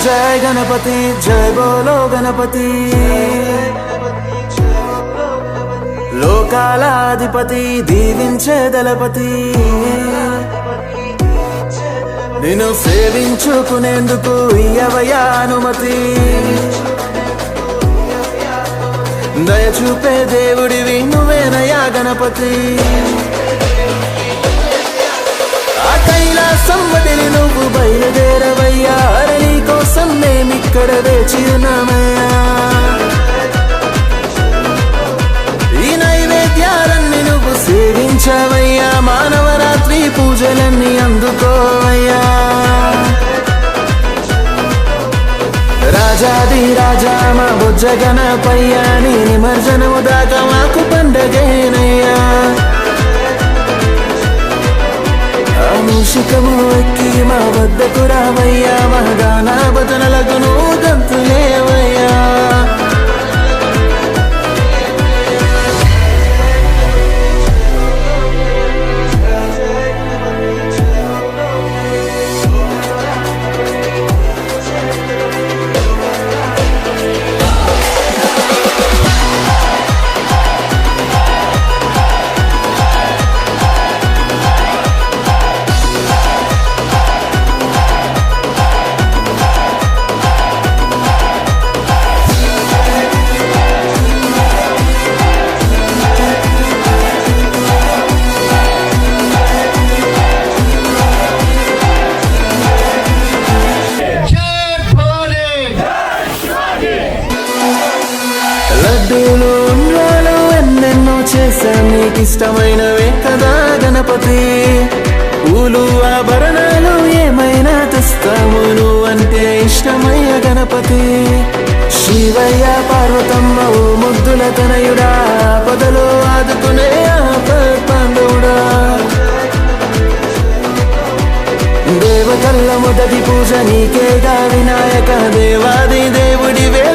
जय गणपति जय बोलो गणपति లోకాలాధిపతి దీవించే దళపతి నిన్ను సేవించుకునేందుకు ఇయ్యవయ్యా అనుమతి దయచూపే దేవుడివి నువ్వేనయ్యా గణపతి ఆ కైలాసం వదిలి నువ్వు బయలుదేరవయ్యా నీ కోసం మేమిక్కడ వేచి ఉన్నామయ్యా సేవించవయ్యా మానవరాత్రి పూజలన్నీ అందుకోవయ్యా రాజాది రాజా మా బుజ్జ గణపయ్యా నీ నిమజ్జనము దాకా మాకు పండగేనయ్యా మూషికము ఎక్కి మా వద్దకు రావయ్యా మా గాన భజనలకు నువ్వు గంతులేవయ్యా లడ్డూలు ఉండ్రాలు ఎన్నెన్నో చేశా నీకిష్టమైనవే కదా గణపతి పూలు ఆభరణాలు ఏమైనా తెస్తాము నువ్వంటే ఇష్టమయ్య గణపతి శివయ్య పార్వతమ్మ ఓ ముద్దుల తనయుడా పదలో ఆదుకునే పాండవుడా దేవకల్ల మొదటి పూజ నీకేగా వినాయక దేవాది దేవుడివే